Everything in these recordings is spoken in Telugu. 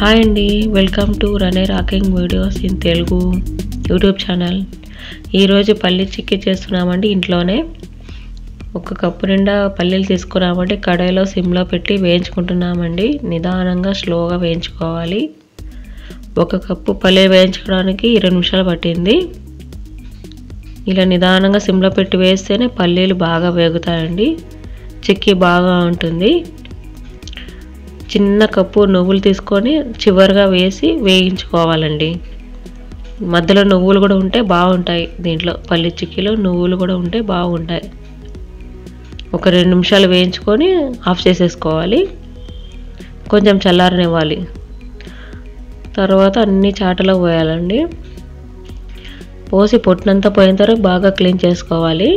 హాయ్ అండి, welcome to Rane rocking videos in Telugu YouTube channel. ఈరోజు పల్లి చిక్కీ చేస్తున్నామండి. ఇంట్లోనే ఒక కప్పు నిండా పల్లీలు తీసుకున్నామండి. కడాయిలో సిమ్లో పెట్టి వేయించుకుంటున్నామండి. నిదానంగా స్లోగా వేయించుకోవాలి. ఒక కప్పు పల్లీలు వేయించుకోవడానికి 20 నిమిషాలు పట్టింది. ఇలా నిదానంగా సిమ్లో పెట్టి వేస్తేనే పల్లీలు బాగా వేగుతాయండి. చిక్కీ బాగా ఉంటుంది. చిన్న కప్పు నువ్వులు తీసుకొని చివరిగా వేసి వేయించుకోవాలండి. మధ్యలో నువ్వులు కూడా ఉంటే బాగుంటాయి. దీంట్లో పల్లి చిక్కీలో నువ్వులు కూడా ఉంటే బాగుంటాయి. ఒక 2 నిమిషాలు వేయించుకొని ఆఫ్ చేసేసుకోవాలి. కొంచెం చల్లారనివ్వాలి. తర్వాత అన్ని చాటలో పోయాలండి. పోసి పొట్టునంతా పోయిన తర్వాత బాగా క్లీన్ చేసుకోవాలి.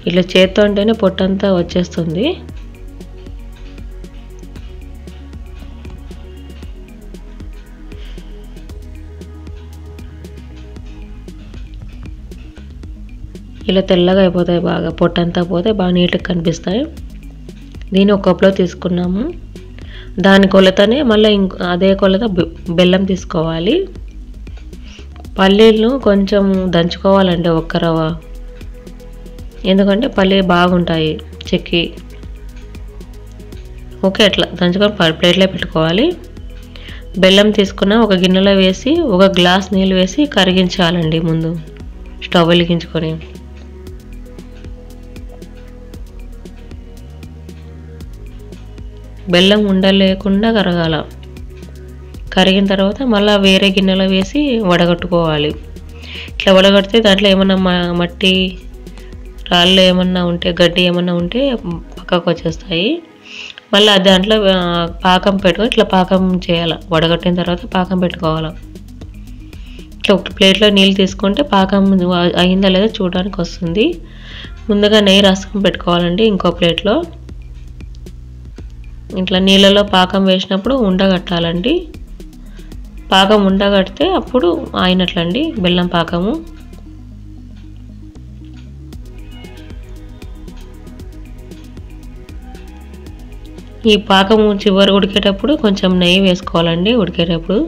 ఇట్లా చేత్తో అంటేనే పొట్టంతా వచ్చేస్తుంది. ఇలా తెల్లగా అయిపోతాయి. బాగా పొట్టంతా పోతే బాగా నీట్గా కనిపిస్తాయి. దీన్ని ఒక కప్లో తీసుకున్నాము. దాని కొలతనే మళ్ళీ అదే కొలత బెల్లం తీసుకోవాలి. పల్లీలను కొంచెం దంచుకోవాలండి, ఒక్క రవ్వ. ఎందుకంటే పల్లి బాగుంటాయి చెక్కి. ఓకే, అట్లా దంచుకొని ప్లేట్లో పెట్టుకోవాలి. బెల్లం తీసుకున్న ఒక గిన్నెలో వేసి 1 గ్లాస్ నీళ్ళు వేసి కరిగించాలండి. ముందు స్టవ్ వెలిగించుకొని బెల్లం ఉండలేకుండా కరగాల. కరిగిన తర్వాత మళ్ళీ వేరే గిన్నెలో వేసి వడగట్టుకోవాలి. ఇట్లా వడగడితే దాంట్లో ఏమన్నా మట్టి రాళ్ళు ఏమన్నా ఉంటే, గడ్డి ఏమన్నా ఉంటే పక్కకు వచ్చేస్తాయి. మళ్ళీ దాంట్లో పాకం పెట్టుకొని ఇట్లా పాకం చేయాలి. వడగట్టిన తర్వాత పాకం పెట్టుకోవాలి. ఇట్లా ఒక ప్లేట్లో నీళ్ళు తీసుకుంటే పాకం అయిందా లేదా చూడడానికి వస్తుంది. ముందుగా నెయ్యి రాసుకొని పెట్టుకోవాలండి ఇంకో ప్లేట్లో. ఇట్లా నీళ్ళలో పాకం వేసినప్పుడు ఉండగట్టాలండి. పాకం ఉండగడితే అప్పుడు అయినట్లండి బెల్లం పాకము. ఈ పాకము చివరి ఉడికేటప్పుడు కొంచెం నెయ్యి వేసుకోవాలండి. ఉడికేటప్పుడు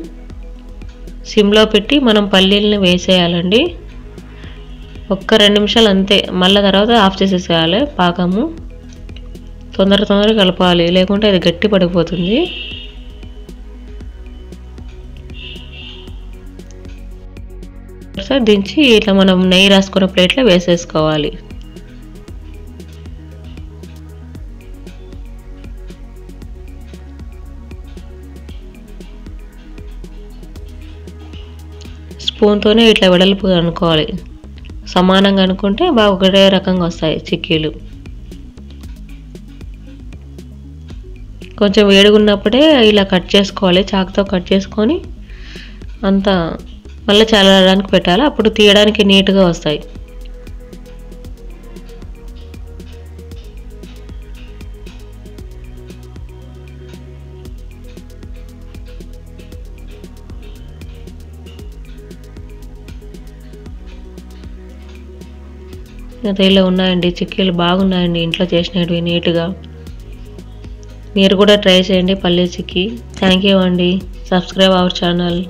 సిమ్లో పెట్టి మనం పల్లీలను వేసేయాలండి. ఒక్క 2 నిమిషాలు అంతే. మళ్ళీ తర్వాత ఆఫ్ చేసేసేయాలి. పాకము తొందరగా కలపాలి, లేకుంటే అది గట్టి పడిపోతుంది. దించి ఇట్లా మనం నెయ్యి రాసుకున్న ప్లేట్లో వేసేసుకోవాలి. స్పూన్తోనే ఇట్లా వెడల్పు అనుకోవాలి. సమానంగా అనుకుంటే బాగా ఒకటే రకంగా వస్తాయి చిక్కీలు. కొంచెం వేడిగున్నప్పుడే ఇలా కట్ చేసుకోవాలి. చాకుతో కట్ చేసుకొని అంతా మళ్ళీ చల్లడానికి పెట్టాలి. అప్పుడు తీయడానికి నీట్గా వస్తాయి. అయితే ఇలా ఉన్నాయండి చిక్కీలు, బాగున్నాయండి ఇంట్లో చేసినవి నీట్గా. మీరు కూడా ట్రై చేయండి పల్లీ చిక్కీ. థ్యాంక్ యూ అండి. Subscribe our channel.